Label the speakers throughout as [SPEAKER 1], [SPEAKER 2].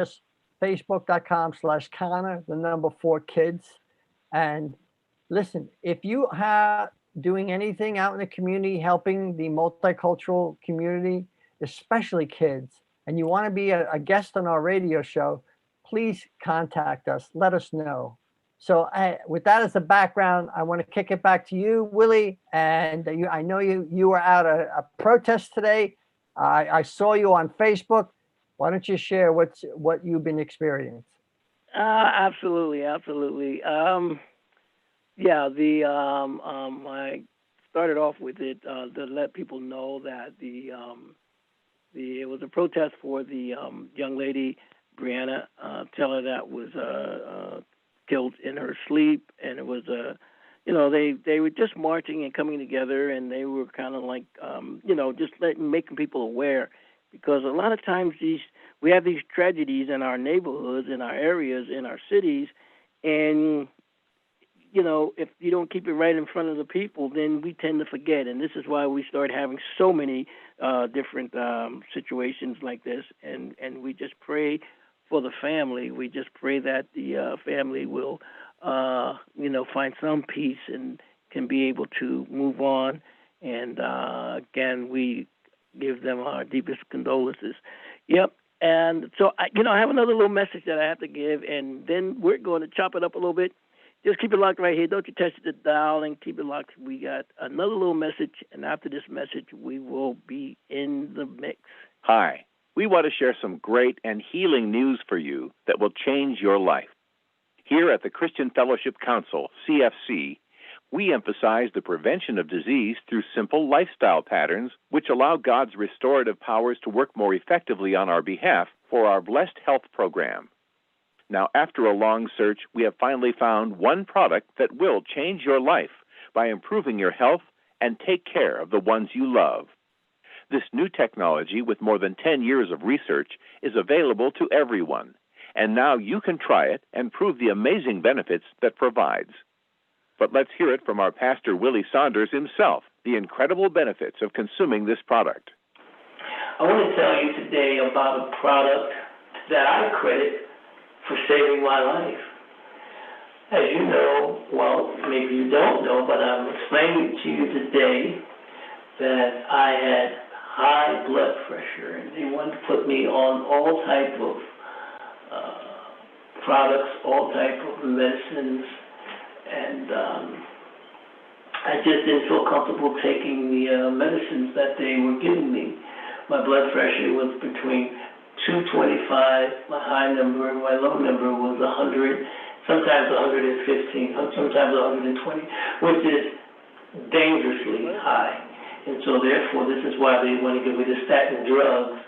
[SPEAKER 1] just facebook.com/Connor, the number 4 kids. And listen, if you have doing anything out in the community, helping the multicultural community, especially kids, and you want to be a guest on our radio show, please contact us. Let us know. So, with that as a background, I want to kick it back to you, Willie. And I know you were at a protest today. I saw you on Facebook. Why don't you share what you've been experiencing?
[SPEAKER 2] Absolutely, absolutely. Yeah, I started off with it to let people know that it was a protest for the young lady Breonna Taylor that was killed in her sleep, and it was they were just marching and coming together, and they were kind of like just making people aware, because a lot of times we have these tragedies in our neighborhoods, in our areas, in our cities, and if you don't keep it right in front of the people, then we tend to forget. And this is why we start having so many different situations like this. And we just pray for the family. We just pray that the family will, find some peace and can be able to move on. And again, we give them our deepest condolences. Yep. And so, I have another little message that I have to give, and then we're going to chop it up a little bit. Just keep it locked right here. Don't you touch the dial, and keep it locked. We got another little message, and after this message, we will be in the mix.
[SPEAKER 3] Hi. We want to share some great and healing news for you that will change your life. Here at the Christian Fellowship Council, CFC, we emphasize the prevention of disease through simple lifestyle patterns which allow God's restorative powers to work more effectively on our behalf for our Blessed Health program. Now, after a long search, we have finally found one product that will change your life by improving your health and take care of the ones you love. This new technology, with more than 10 years of research, is available to everyone, and now you can try it and prove the amazing benefits that provides. But let's hear it from our pastor, Willie Saunders himself, the incredible benefits of consuming this product.
[SPEAKER 4] I want to tell you today about a product that I credit for saving my life. As you know, well, maybe you don't know, but I'm explaining to you today that I had high blood pressure, and they wanted to put me on all type of products, all type of medicines, and I just didn't feel comfortable taking the medicines that they were giving me. My blood pressure was between 225, my high number, and my low number was 100, sometimes 115, sometimes 120, which is dangerously high. And so therefore, this is why they want to give me the statin drugs.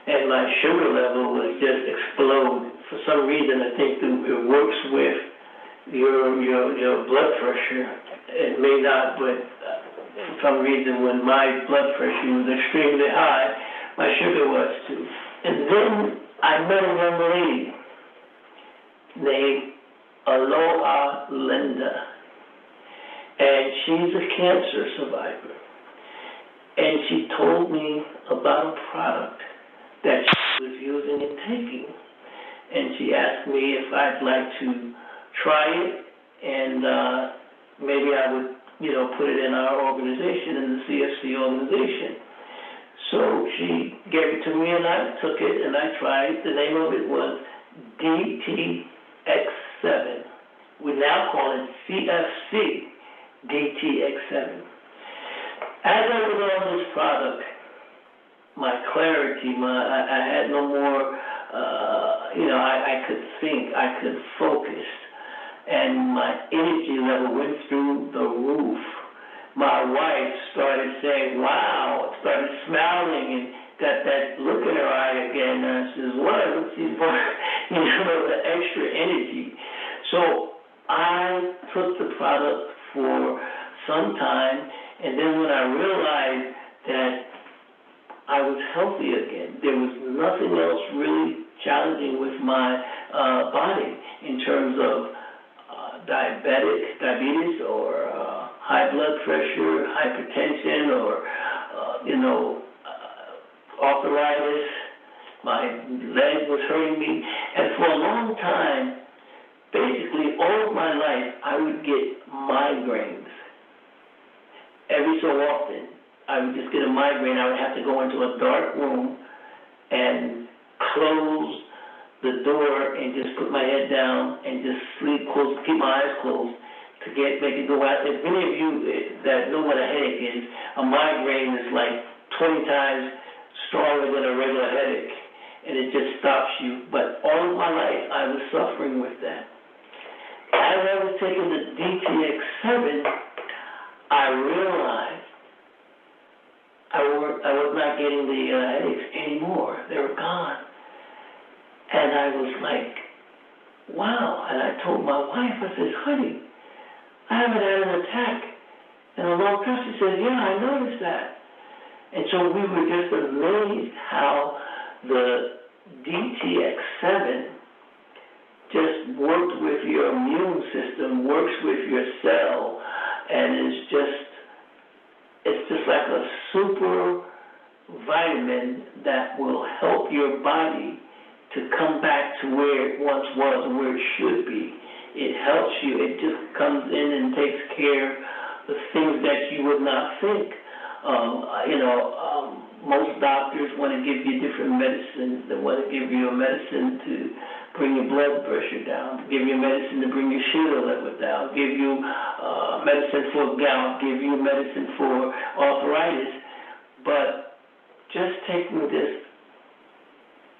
[SPEAKER 4] And my sugar level would just explode. For some reason, I think it works with your blood pressure. It may not, but for some reason, when my blood pressure was extremely high, my sugar was too. And then I met a young lady named Aloha Linda, and she's a cancer survivor. And she told me about a product that she was using and taking. And she asked me if I'd like to try it, and maybe I would, put it in our organization, in the CFC organization. So she gave it to me, and I took it, and I tried it. The name of it was DTX7. We now call it CFC DTX7. As I was on this product, my clarity, I had no more, I could think, I could focus, and my energy level went through the roof. My wife started saying, wow, started smiling and got that look in her eye again. And I says, what? She's the extra energy. So I took the product for some time, and then when I realized that I was healthy again, there was nothing else really challenging with my body in terms of diabetes or high blood pressure, hypertension, or arthritis. My leg was hurting me. And for a long time, basically all of my life, I would get migraines. Every so often, I would just get a migraine. I would have to go into a dark room and close the door and just put my head down and just sleep close, keep my eyes closed to make it go out. If any of you that know what a headache is, a migraine is like 20 times stronger than a regular headache, and it just stops you. But all of my life, I was suffering with that. As I was taking the DTX7, I realized I was not getting the headaches anymore. They were gone. And I was like, wow. And I told my wife, I said, honey, I haven't had an attack in a long time. She said, yeah, I noticed that. And so we were just amazed how the DTX7 just worked with your immune system, works with your cell, and it's just like a super vitamin that will help your body to come back to where it once was and where it should be. It helps you. It just comes in and takes care of the things that you would not think. Most doctors want to give you different medicines. They want to give you a medicine to bring your blood pressure down, give you medicine to bring your sugar level down, give you medicine for gout, give you medicine for arthritis. But just taking this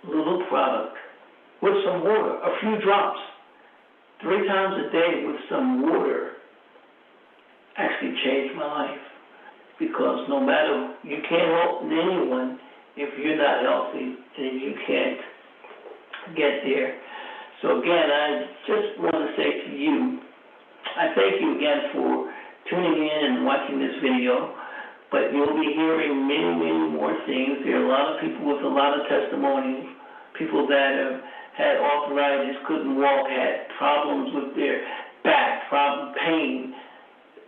[SPEAKER 4] little product with some water, a few drops, 3 times a day with some water, actually changed my life. Because no matter, you can't help anyone if you're not healthy and you can't get there. So again, I just want to say to you, I thank you again for tuning in and watching this video, but you'll be hearing many, many more things. There are a lot of people with a lot of testimonies, people that have had arthritis, couldn't walk, had problems with their back, pain.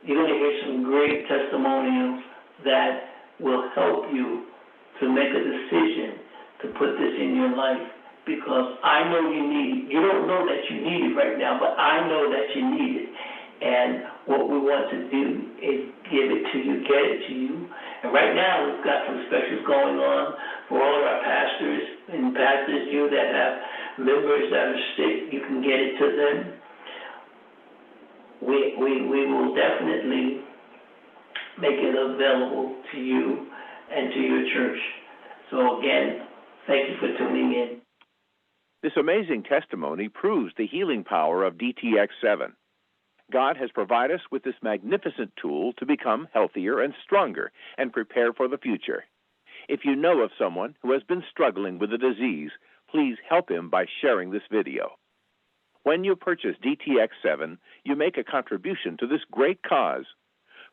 [SPEAKER 4] You're going to hear some great testimonials that will help you to make a decision to put this in your life, because I know you need it. You don't know that you need it right now, but I know that you need it. And what we want to do is give it to you, get it to you. And right now we've got some specials going on for all of our pastors and pastors, you that have members that are sick, you can get it to them. We will definitely make it available to you and to your church. So again, thank you for tuning in.
[SPEAKER 3] This amazing testimony proves the healing power of DTX7. God has provided us with this magnificent tool to become healthier and stronger and prepare for the future. If you know of someone who has been struggling with a disease, please help him by sharing this video. When you purchase DTX7, you make a contribution to this great cause.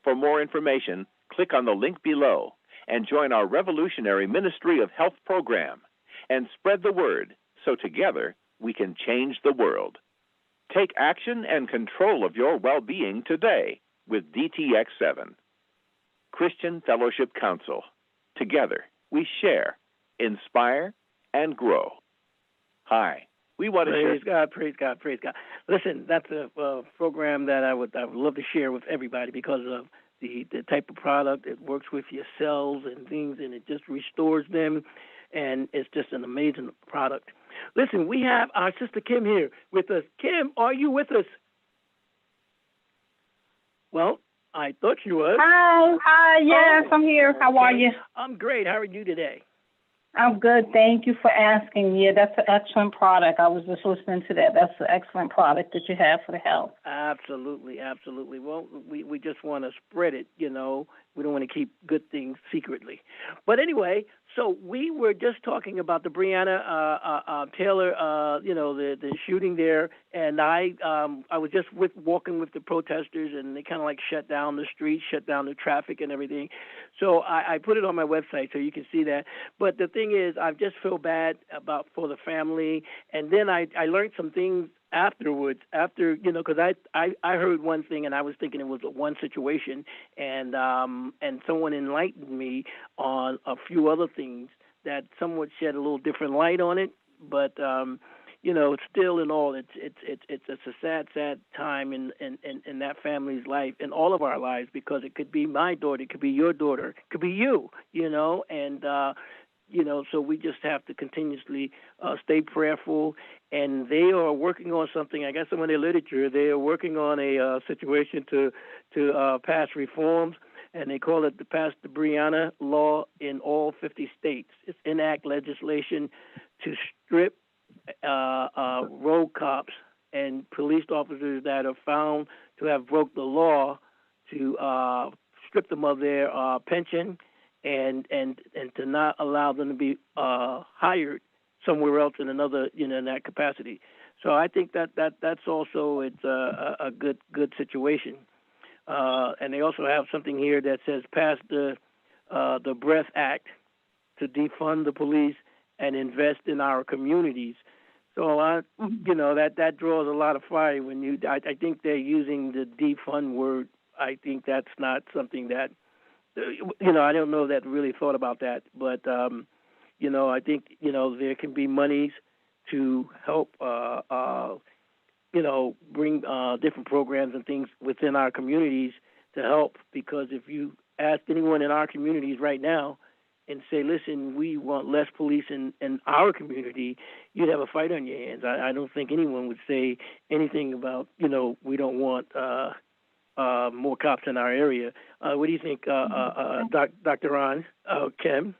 [SPEAKER 3] For more information, click on the link below and join our revolutionary Ministry of Health program and spread the word so together we can change the world. Take action and control of your well-being today with DTX7. Christian Fellowship Council. Together, we share, inspire, and grow. Hi. We want to
[SPEAKER 2] praise God, praise God, praise God. Listen, that's a program that I would love to share with everybody because of the type of product. It works with your cells and things, and it just restores them, and it's just an amazing product. Listen, we have our sister Kim here with us. Kim, are you with us? Well, I thought she was.
[SPEAKER 5] Hi, yes, I'm here. How are you?
[SPEAKER 2] I'm great. How are you today?
[SPEAKER 5] I'm good. Thank you for asking. Yeah, that's an excellent product. I was just listening to that. That's an excellent product that you have for the health.
[SPEAKER 2] Absolutely, absolutely. Well, we just want to spread it, you know. We don't want to keep good things secretly. But anyway, so we were just talking about the Breonna Taylor, the shooting there, and I was just walking with the protesters, and they kind of like shut down the streets, shut down the traffic and everything. So I put it on my website so you can see that. But the thing is, I just feel bad for the family, and then I learned some things afterwards, because I heard one thing and I was thinking it was one situation, and someone enlightened me on a few other things that somewhat shed a little different light on it, but it's still in all, it's a sad time in that family's life, in all of our lives, because it could be my daughter, it could be your daughter, it could be you, and so we just have to continuously stay prayerful. And they are working on something. I got some of their literature. They are working on a situation to pass reforms, and they call it the Pass the Breonna Law in all 50 states. It's enact legislation to strip road cops and police officers that are found to have broke the law, to strip them of their pension and to not allow them to be hired somewhere else in another, in that capacity. So I think that's also, it's a good situation. And they also have something here that says pass the Breath Act to defund the police and invest in our communities. So that draws a lot of fire when I think they're using the defund word. I think that's not something that, I don't know that really thought about that, but I think there can be monies to help bring different programs and things within our communities to help, because if you ask anyone in our communities right now and say, listen, we want less police in our community, you'd have a fight on your hands. I don't think anyone would say anything about, we don't want more cops in our area. What do you think, Dr. Ron, Kim?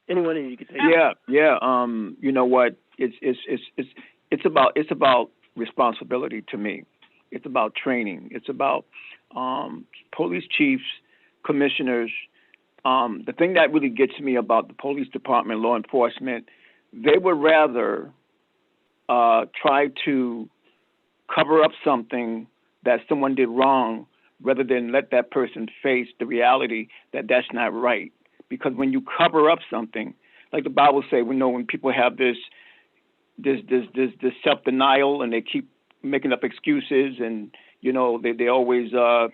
[SPEAKER 2] Anyone you could say?
[SPEAKER 6] Yeah. You know what? It's about responsibility to me. It's about training. It's about police chiefs, commissioners. The thing that really gets me about the police department, law enforcement, they would rather try to cover up something that someone did wrong rather than let that person face the reality that that's not right. Because when you cover up something, like the Bible says, we know when people have this self-denial and they keep making up excuses, and they always I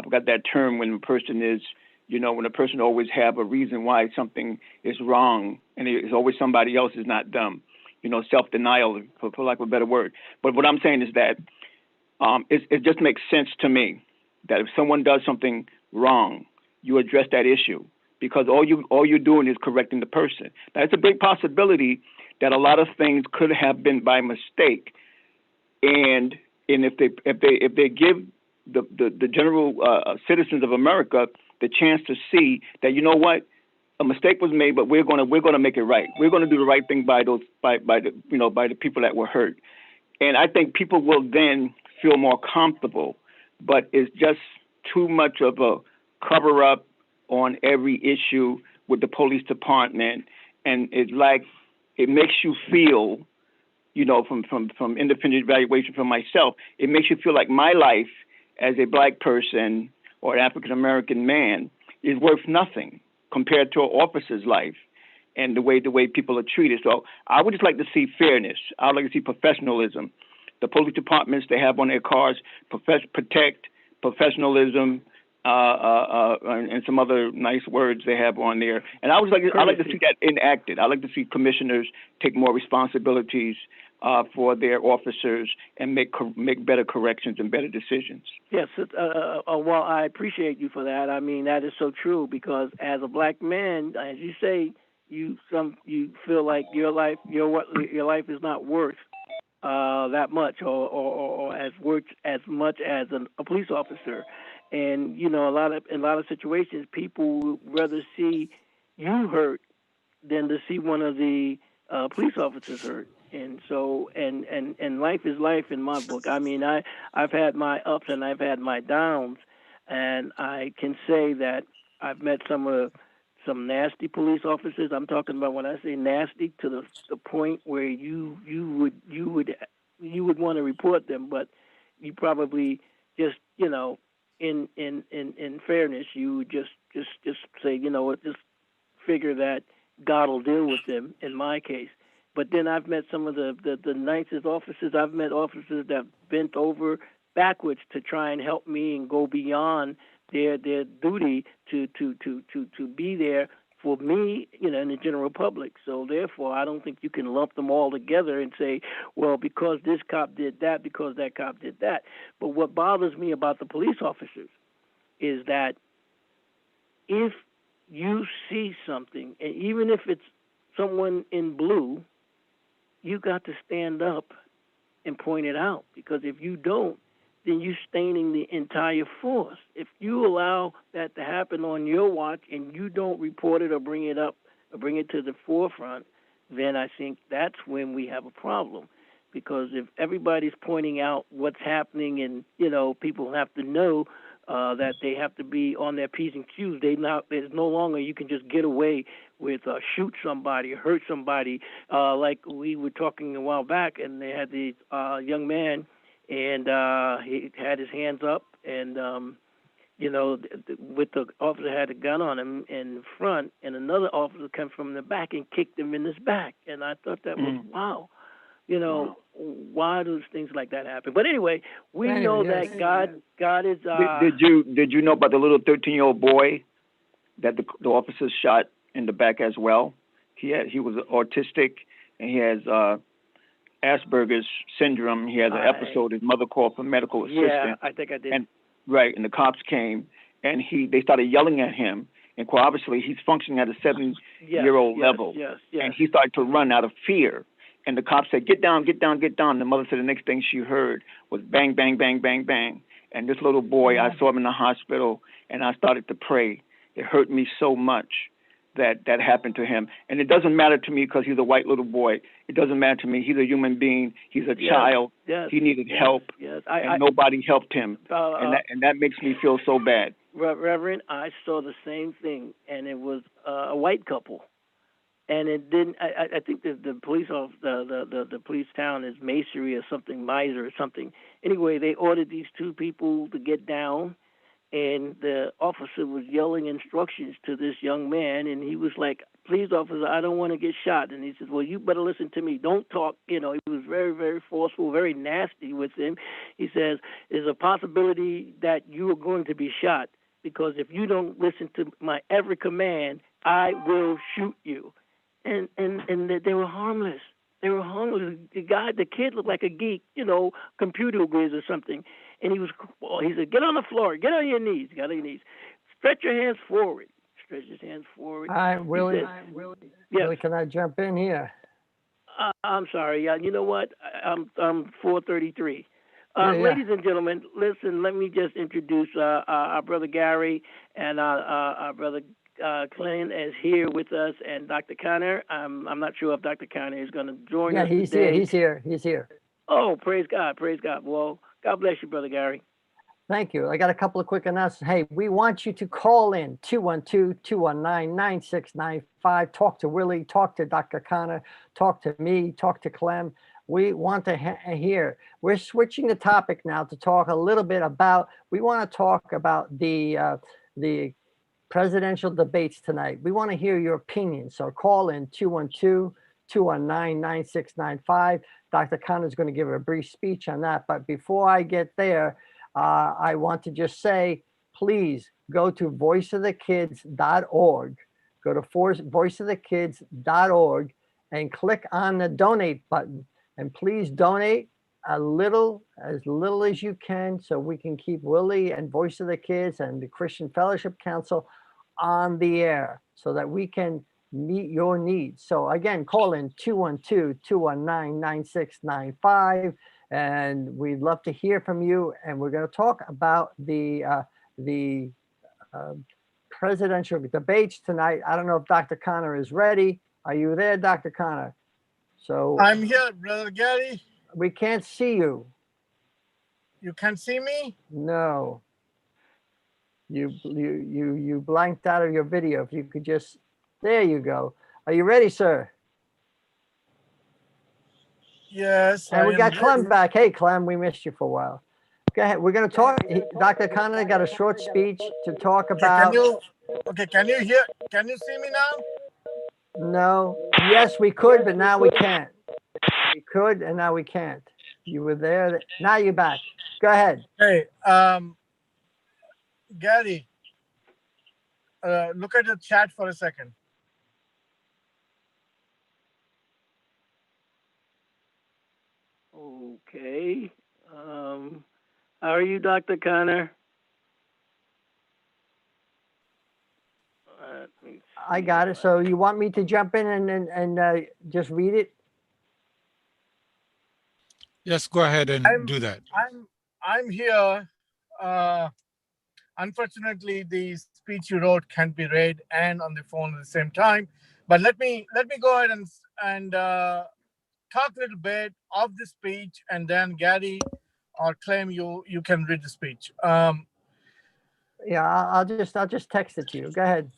[SPEAKER 6] forgot that term when a person is when a person always have a reason why something is wrong, and it's always somebody else is not them. Self-denial, for lack of a better word. But what I'm saying is that it just makes sense to me that if someone does something wrong, you address that issue, because all you're doing is correcting the person. Now, it's a big possibility that a lot of things could have been by mistake, and if they give the general citizens of America the chance to see that, a mistake was made, but we're gonna make it right. We're gonna do the right thing by the people that were hurt, and I think people will then feel more comfortable. But it's just too much of a cover up on every issue with the police department, and it's like it makes you feel, from independent evaluation from myself, it makes you feel like my life as a black person or an African American man is worth nothing compared to an officer's life and the way people are treated. So I would just like to see fairness. I would like to see professionalism. The police departments, they have on their cars protect, professionalism, and some other nice words they have on there. And I like to see that enacted. I like to see commissioners take more responsibilities for their officers and make better corrections and better decisions.
[SPEAKER 2] Yes, well, I appreciate you for that. I mean, that is so true, because as a black man, as you say, you feel like your life is not worth that much, or as much as a police officer. And in a lot of situations, people would rather see you hurt than to see one of the police officers hurt. And so, and life is life in my book. I mean, I've had my ups and I've had my downs, and I can say that I've met some nasty police officers. I'm talking about, when I say nasty, to the point where you would want to report them, but you probably just in fairness, you would just say, just figure that God will deal with them in my case. But then I've met some of the nicest officers. I've met officers that bent over backwards to try and help me and go beyond their duty to be there for me, and the general public. So therefore, I don't think you can lump them all together and say, well, because this cop did that, because that cop did that. But what bothers me about the police officers is that if you see something, and even if it's someone in blue, you got to stand up and point it out, because if you don't, then you're staining the entire force. If you allow that to happen on your watch and you don't report it or bring it up or bring it to the forefront, then I think that's when we have a problem. Because if everybody's pointing out what's happening, and people have to know that they have to be on their P's and Q's. There's no longer you can just get away with shoot somebody or hurt somebody. Like we were talking a while back, and they had the young man, and he had his hands up, and with the officer had a gun on him in front, and another officer came from the back and kicked him in his back. And I thought that was wow. Why do things like that happen? But anyway, we know that God is.
[SPEAKER 6] Did you know about the little 13-year-old boy that the officers shot in the back as well? He was autistic, and he has Asperger's syndrome. He has an episode. His mother called for medical assistance.
[SPEAKER 2] Yeah, I think I did.
[SPEAKER 6] And the cops came, and they started yelling at him. And quite obviously, he's functioning at a 7-year-old level.
[SPEAKER 2] Yes.
[SPEAKER 6] And he started to run out of fear. And the cops said, "Get down, get down, get down." The mother said the next thing she heard was bang, bang, bang, bang, bang. And this little boy, I saw him in the hospital, and I started to pray. It hurt me so much that happened to him. And it doesn't matter to me because he's a white little boy. It doesn't matter to me. He's a human being. He's a child.
[SPEAKER 2] Yes,
[SPEAKER 6] he needed help, and nobody helped him. And that makes me feel so bad.
[SPEAKER 2] Reverend, I saw the same thing, and it was a white couple. And it didn't. I think the police the police town is Masonry or something, Miser or something. Anyway, they ordered these two people to get down, and the officer was yelling instructions to this young man, and he was like, "Please, officer, I don't want to get shot." And he said, "Well, you better listen to me. Don't talk." He was very, very forceful, very nasty with him. He says, "There's a possibility that you are going to be shot, because if you don't listen to my every command, I will shoot you." And they were harmless. They were harmless. The kid looked like a geek, computer whiz or something. And he said, "Get on the floor. Get on your knees. Get on your knees. Stretch your hands forward." Stretch his hands forward.
[SPEAKER 1] Willie,
[SPEAKER 2] yes.
[SPEAKER 1] Willie, can I jump in here?
[SPEAKER 2] I'm sorry. You know what? I'm 433.
[SPEAKER 1] Yeah.
[SPEAKER 2] Ladies and gentlemen, listen. Let me just introduce our brother Gary and our brother Clint is here with us, and Dr. Connor. I'm not sure if Dr. Connor is going to join us today.
[SPEAKER 1] He's here.
[SPEAKER 2] Oh, praise God. Well, God bless you, Brother Gary.
[SPEAKER 1] Thank you. I got a couple of quick announcements. Hey, we want you to call in 212-219-9695. Talk to Willie, talk to Dr. Connor, talk to me, talk to Clem. We want to hear. We're switching the topic now to talk a little bit about, we want to talk about the presidential debates tonight. We want to hear your opinion. So call in 212-219-9695. Dr. Connor is going to give a brief speech on that. But before I get there, I want to just say, please go to voiceofthekids.org. Go to voiceofthekids.org and click on the donate button. And please donate as little as you can, so we can keep Willie and Voice of the Kids and the Christian Fellowship Council on the air, so that we can meet your needs. So again, call in 212-219-9695, and we'd love to hear from you. And we're going to talk about the presidential debates tonight. I don't know if Dr. Connor is ready. Are you there, Dr. Connor? So
[SPEAKER 7] I'm here, Brother Gary.
[SPEAKER 1] We can't see you.
[SPEAKER 7] You can't see me?
[SPEAKER 1] No. You blanked out of your video. If you could just, there you go. Are you ready, sir?
[SPEAKER 7] Yes.
[SPEAKER 1] And we got Clem back. Hey, Clem, we missed you for a while. Go ahead. We're going to talk. Dr. Connor got a short speech to talk about.
[SPEAKER 7] Can you hear? Can you see me now?
[SPEAKER 1] No. Yes, we could, but now we can't. We could, and now we can't. You were there. Now you're back. Go ahead.
[SPEAKER 7] Hey, Gary, look at the chat for a second.
[SPEAKER 2] Okay. How are you, Dr. Connor? Let me
[SPEAKER 1] I
[SPEAKER 2] see
[SPEAKER 1] got
[SPEAKER 2] if
[SPEAKER 1] it. So you want me to jump in and just read it?
[SPEAKER 8] Yes, go ahead and do that.
[SPEAKER 7] I'm here. Uh, Unfortunately, the speech you wrote can't be read and on the phone at the same time. But let me go ahead and talk a little bit of the speech, and then Gary or Clem, you can read the speech.
[SPEAKER 1] Yeah, I'll just text it to you. Go ahead.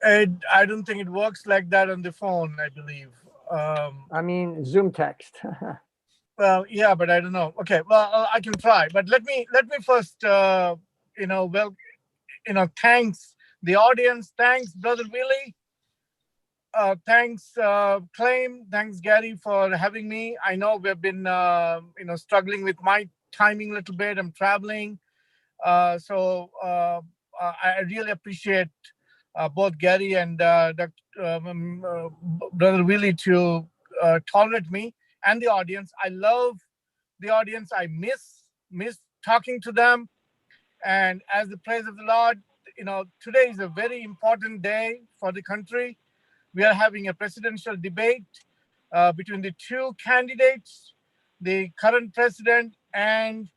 [SPEAKER 7] I don't think it works like that on the phone, I believe.
[SPEAKER 1] I mean, Zoom text.
[SPEAKER 7] Well, yeah, but I don't know. Okay, well, I can try. But let me first, thanks the audience. Thanks, Brother Willie. Thanks, Claim. Thanks, Gary, for having me. I know we've been, struggling with my timing a little bit. I'm traveling. So I really appreciate both Gary and Brother Willie to tolerate me and the audience. I love the audience. I miss talking to them. And as the praise of the Lord, today is a very important day for the country. We are having a presidential debate between the two candidates, the current president and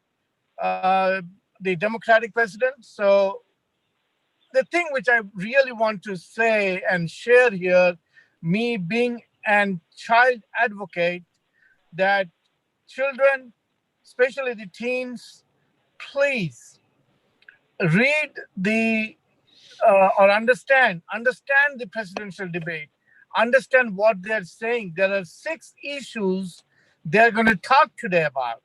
[SPEAKER 7] the Democratic president. So the thing which I really want to say and share here, me being an child advocate, that children, especially the teens, please read the or understand the presidential debate, understand what they're saying. There are 6 issues they're going to talk today about.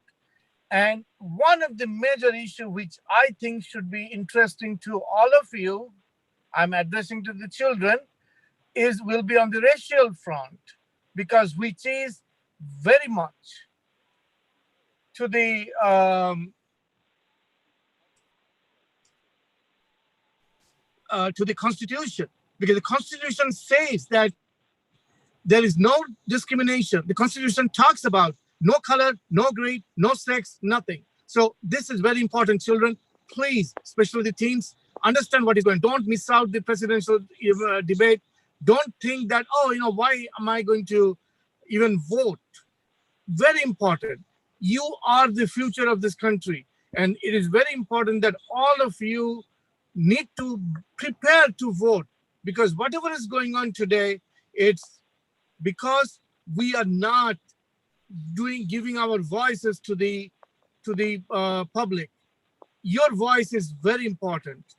[SPEAKER 7] And one of the major issues which I think should be interesting to all of you, I'm addressing to the children, will be on the racial front, because which is very much to the Constitution, because the Constitution says that there is no discrimination. The Constitution talks about no color, no grade, no sex, nothing. So this is very important, children. Please, especially the teens, understand what is going on. Don't miss out the presidential debate. Don't think that, why am I going to even vote? Very important. You are the future of this country. And it is very important that all of you need to prepare to vote, because whatever is going on today, it's because we are not giving our voices to the public. Your voice is very important.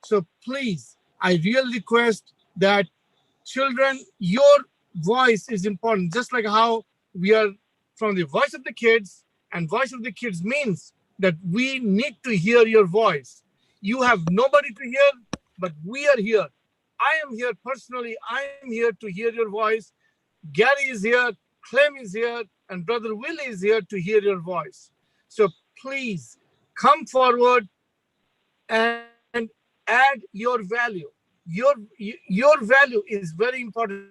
[SPEAKER 7] So please, I really request that children, your voice is important. Just like how we are from the voice of the kids, and voice of the kids means that we need to hear your voice. You have nobody to hear, but we are here. I am here personally. I am here to hear your voice. Gary is here, Clem is here, and Brother Willie is here to hear your voice. So please come forward and add your value. Your value is very important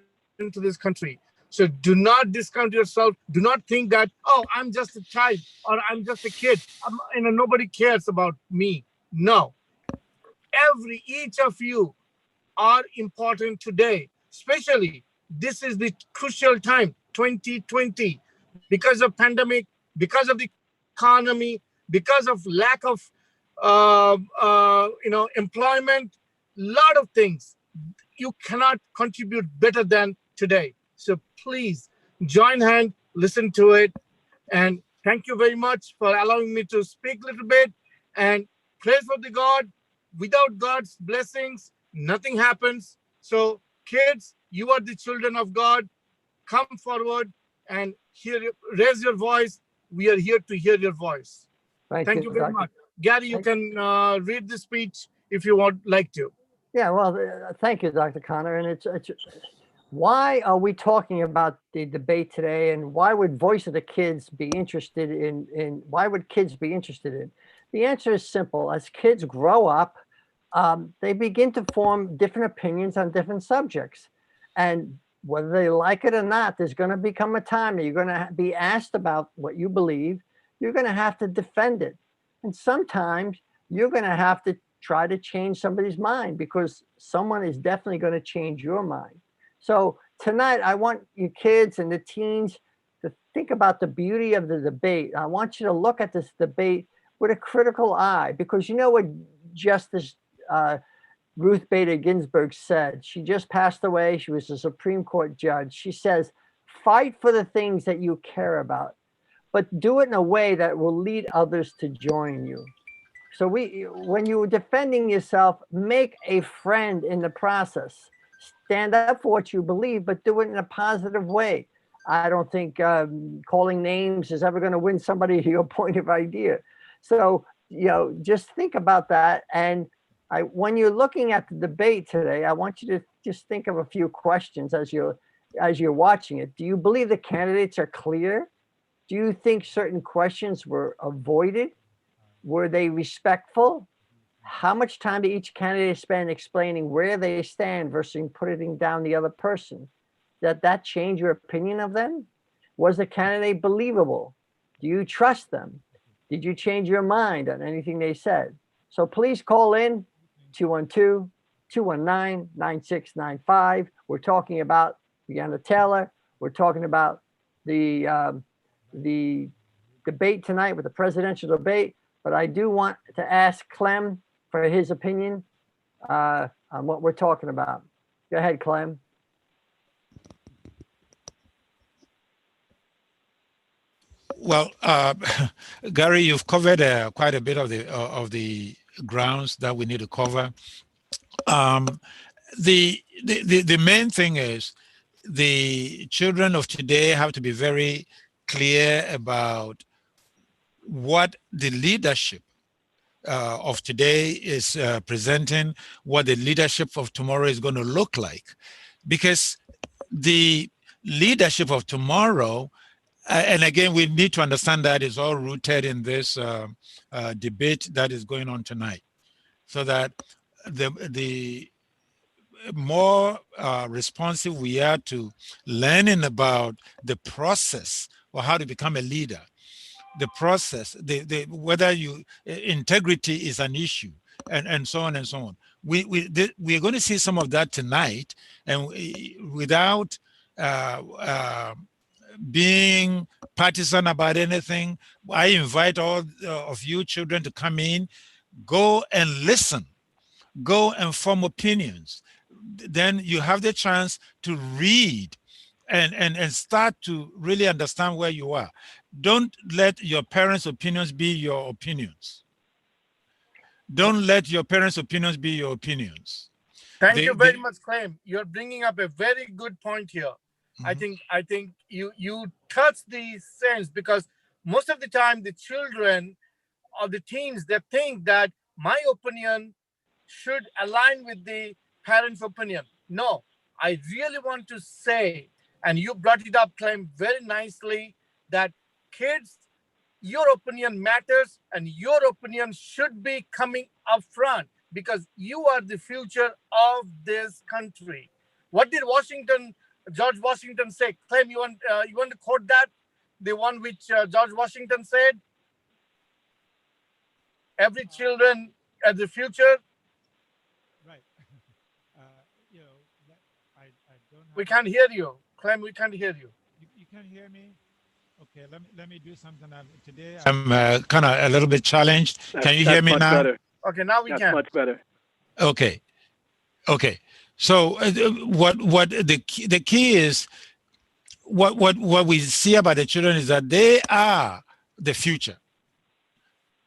[SPEAKER 7] to this country. So do not discount yourself. Do not think that, I'm just a child or I'm just a kid. Nobody cares about me. No. Each of you are important today, especially this is the crucial time, 2020, because of pandemic, because of the economy, because of lack of employment, lot of things. You cannot contribute better than today. So please join hand, listen to it, and thank you very much for allowing me to speak a little bit. And praise for the God. Without God's blessings, nothing happens. So kids, you are the children of God. Come forward and raise your voice. We are here to hear your voice. Thank you very much. Gary, you can read the speech if you would like to.
[SPEAKER 1] Yeah, well, thank you, Dr. Connor. And it's why are we talking about the debate today, and why would Voice of the Kids be interested in why would kids be interested in? The answer is simple. As kids grow up, they begin to form different opinions on different subjects. And whether they like it or not, there's going to become a time that you're going to be asked about what you believe. you're going to have to defend it. And sometimes you're going to have to try to change somebody's mind because someone is definitely going to change your mind. So tonight, I want you kids and the teens to think about the beauty of the debate. I want you to look at this debate with a critical eye, because you know what Justice Ruth Bader Ginsburg said. She just passed away. She was a Supreme Court judge. She says, fight for the things that you care about, but do it in a way that will lead others to join you. So when you're defending yourself, make a friend in the process. Stand up for what you believe, but do it in a positive way. I don't think calling names is ever going to win somebody to your point of idea. So, just think about that. And when you're looking at the debate today, I want you to just think of a few questions as you're watching it. Do you believe the candidates are clear? Do you think certain questions were avoided? Were they respectful? How much time did each candidate spend explaining where they stand versus putting down the other person? Did that change your opinion of them? Was the candidate believable? Do you trust them? Did you change your mind on anything they said? So please call in 212-219-9695. We're talking about Breonna Taylor. We're talking about the debate tonight with the presidential debate. But I do want to ask Clem for his opinion on what we're talking about. Go ahead, Clem.
[SPEAKER 8] Well, Gary, you've covered quite a bit of the grounds that we need to cover. The main thing is the children of today have to be very clear about what the leadership of today is presenting, what the leadership of tomorrow is going to look like. Because the leadership of tomorrow, and again, we need to understand that is all rooted in this debate that is going on tonight. So that the more responsive we are to learning about the process or how to become a leader, the process, whether integrity is an issue, and so on and so on. We're going to see some of that tonight, and without being partisan about anything, I invite all of you children to come in, go and listen, go and form opinions. Then you have the chance to read and start to really understand where you are. Don't let your parents' opinions be your opinions. Don't let your parents' opinions be your opinions.
[SPEAKER 7] Thank you very much, Clem. You're bringing up a very good point here. Mm-hmm. I think you touch the sense, because most of the time the children or the teens, they think that my opinion should align with the parents' opinion. No, I really want to say, and you brought it up, Clem, very nicely, that kids, your opinion matters, and your opinion should be coming up front, because you are the future of this country. What did George Washington say? Clem, you want to quote that? The one which George Washington said? Every children as the future.
[SPEAKER 8] Right. I don't.
[SPEAKER 7] We can't hear you, Clem. We can't hear you.
[SPEAKER 8] You can't hear me. Okay, let me do something. Today I'm kind of a little bit challenged. Can you hear me now?
[SPEAKER 2] Better.
[SPEAKER 7] Okay, now we
[SPEAKER 2] That's
[SPEAKER 7] can.
[SPEAKER 2] much better.
[SPEAKER 8] Okay. So what the key is, what we see about the children is that they are the future.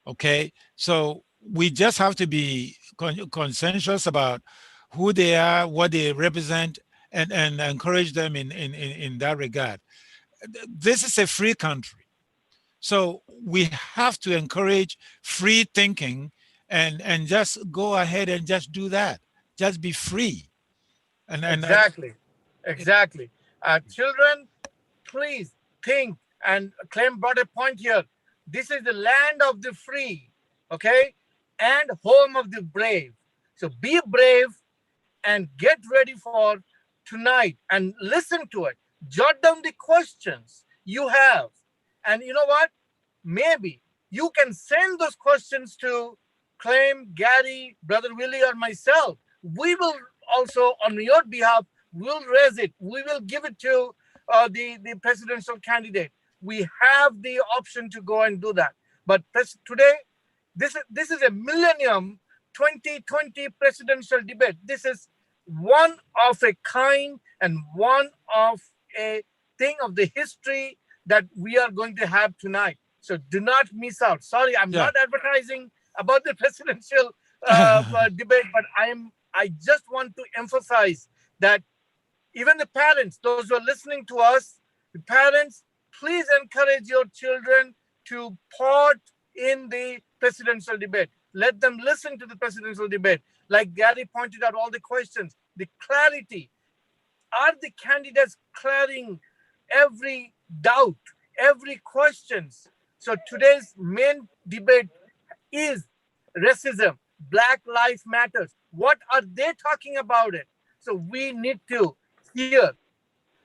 [SPEAKER 8] Okay, so we just have to be conscientious about who they are, what they represent, and encourage them in that regard. This is a free country, so we have to encourage free thinking and just go ahead and just do that. Just be free.
[SPEAKER 7] Exactly. Children, please think. And Clem brought a point here. This is the land of the free, okay, and home of the brave. So be brave and get ready for tonight and listen to it. Jot down the questions you have. And you know what? maybe you can send those questions to Clem, Gary, Brother Willie, or myself. We will also, on your behalf, will raise it. We will give it to the presidential candidate. We have the option to go and do that. But today, this is a Millennium 2020 presidential debate. This is one of a kind and one of a thing of the history that we are going to have tonight. So do not miss out. Sorry, I'm
[SPEAKER 8] Yeah.
[SPEAKER 7] not advertising about the presidential debate, but I just want to emphasize that even the parents, those who are listening to us, the parents, please encourage your children to part in the presidential debate. Let them listen to the presidential debate. Like Gary pointed out, all the questions, the clarity. Are the candidates clearing every doubt, every questions? So today's main debate is racism, Black Lives Matters. What are they talking about it? So we need to hear.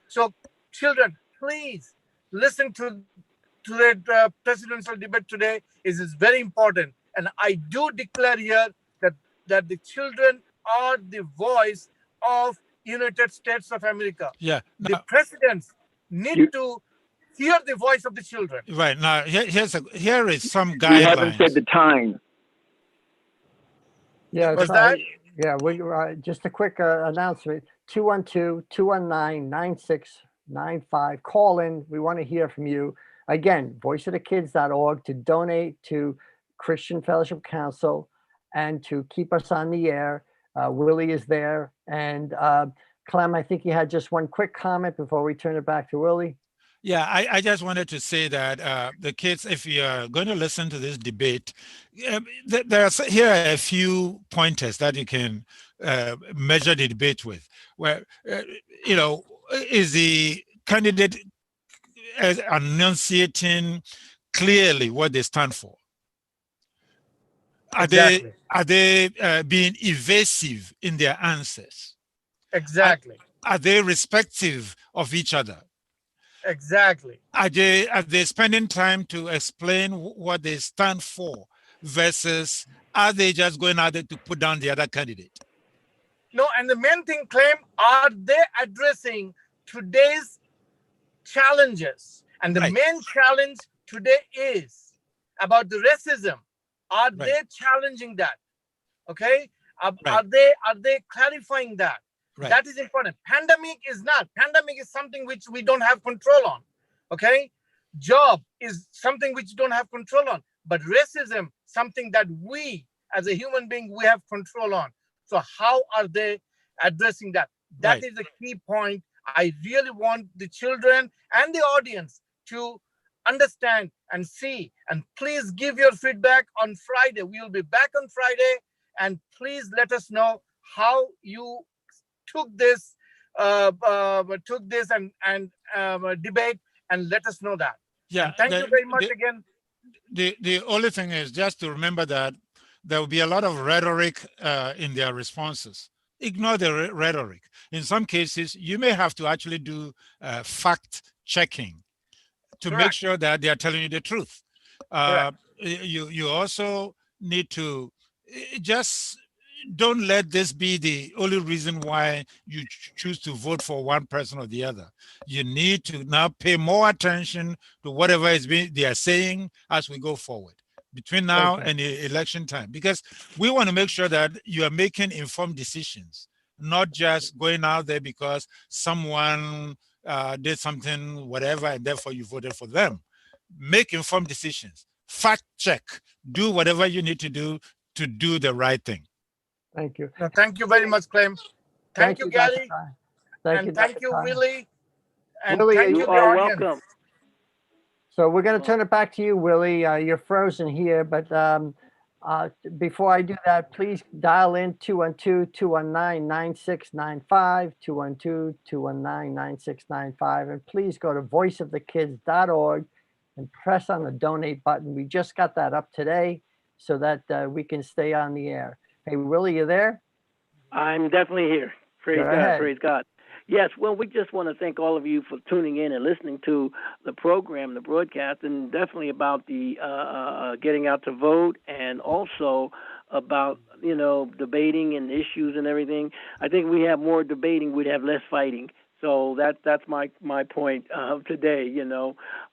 [SPEAKER 7] So children, please listen to the presidential debate today. It is very important. And I do declare here that the children are the voice of United States of America.
[SPEAKER 8] Yeah.
[SPEAKER 7] The
[SPEAKER 8] Now,
[SPEAKER 7] presidents need to hear the voice of the children.
[SPEAKER 8] right now, here is some
[SPEAKER 6] You haven't said
[SPEAKER 8] guidelines.
[SPEAKER 6] the time.
[SPEAKER 1] Yeah,
[SPEAKER 7] Was
[SPEAKER 1] so
[SPEAKER 7] that?
[SPEAKER 1] yeah, we just a quick announcement. 212-219-9695. Call in. We want to hear from you. Again, voiceofthekids.org to donate to Christian Fellowship Council and to keep us on the air. Willie is there. And Clem, I think you had just one quick comment before we turn it back to Willie.
[SPEAKER 8] Yeah, I just wanted to say that the kids, if you're going to listen to this debate, here are a few pointers that you can measure the debate with. Where, is the candidate enunciating clearly what they stand for? Are
[SPEAKER 7] Exactly.
[SPEAKER 8] they being evasive in their answers?
[SPEAKER 7] Exactly.
[SPEAKER 8] Are they respectful of each other?
[SPEAKER 7] Exactly.
[SPEAKER 8] Are they spending time to explain what they stand for versus are they just going out there to put down the other candidate?
[SPEAKER 7] No, and the main thing, Claim, are they addressing today's challenges? And the
[SPEAKER 8] Right.
[SPEAKER 7] main challenge today is about the racism. Are
[SPEAKER 8] Right.
[SPEAKER 7] they challenging that? Okay? Are
[SPEAKER 8] Right.
[SPEAKER 7] they clarifying that?
[SPEAKER 8] Right.
[SPEAKER 7] That is important. Pandemic is not. Pandemic is something which we don't have control on. Okay? Job is something which we don't have control on. But racism, something that we as a human being, we have control on. So how are they addressing that? That
[SPEAKER 8] Right.
[SPEAKER 7] is the key point. I really want the children and the audience to understand and see. And please give your feedback on Friday. We will be back on Friday. And please let us know how you took this and debate, and let us know that.
[SPEAKER 8] Yeah.
[SPEAKER 7] And thank you very much again.
[SPEAKER 8] The only thing is just to remember that there will be a lot of rhetoric in their responses. Ignore the rhetoric. In some cases, you may have to actually do fact checking to make
[SPEAKER 7] Correct.
[SPEAKER 8] sure that they are telling you the truth. You also need to just don't let this be the only reason why you choose to vote for one person or the other. You need to now pay more attention to whatever they are saying as we go forward between now and the election time, because we want to make sure that you are making informed decisions, not just going out there because someone did something, whatever, and therefore you voted for them. Make informed decisions, fact check, do whatever you need to do the right thing.
[SPEAKER 1] Thank you.
[SPEAKER 7] No, thank you very much, Clem. Thank you,
[SPEAKER 1] Dr.
[SPEAKER 7] Gary.
[SPEAKER 1] Khan.
[SPEAKER 7] And thank
[SPEAKER 1] Dr.
[SPEAKER 7] you,
[SPEAKER 1] Khan.
[SPEAKER 7] Willie. And
[SPEAKER 1] Willie,
[SPEAKER 7] thank
[SPEAKER 1] you
[SPEAKER 7] you, the
[SPEAKER 2] are
[SPEAKER 7] audience.
[SPEAKER 2] welcome.
[SPEAKER 1] So we're going to turn it back to you, Willie. You're frozen here, but before I do that, please dial in 212-219-9695, 212-219-9695, and please go to voiceofthekids.org and press on the donate button. We just got that up today so that we can stay on the air. Hey, Willie, you there?
[SPEAKER 2] I'm definitely here. Praise
[SPEAKER 1] Go
[SPEAKER 2] God.
[SPEAKER 1] ahead.
[SPEAKER 2] Praise God. Yes, well, we just want to thank all of you for tuning in and listening to the program, the broadcast, and definitely about the getting out to vote, and also about debating and issues and everything. I think we have more debating, we'd have less fighting. So that's my point today.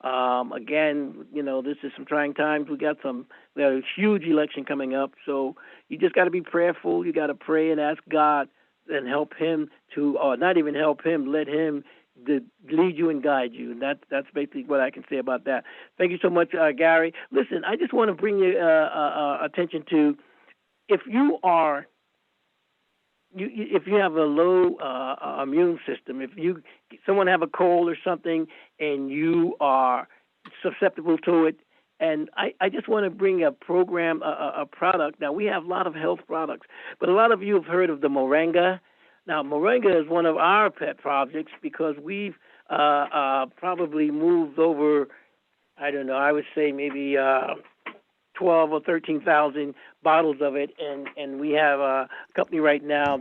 [SPEAKER 2] Again, this is some trying times. We got a huge election coming up, so you just got to be prayerful. You got to pray and ask God and help Him to, or not even help Him, let Him lead you and guide you. And that's basically what I can say about that. Thank you so much, Gary. Listen, I just want to bring your attention to, if you are. If you have a low immune system, if someone have a cold or something and you are susceptible to it, and I just want to bring a program, a product. Now, we have a lot of health products, but a lot of you have heard of the Moringa. Now, Moringa is one of our pet projects because we've probably moved over, I don't know, I would say maybe 12 or 13,000 bottles of it, and we have a company right now that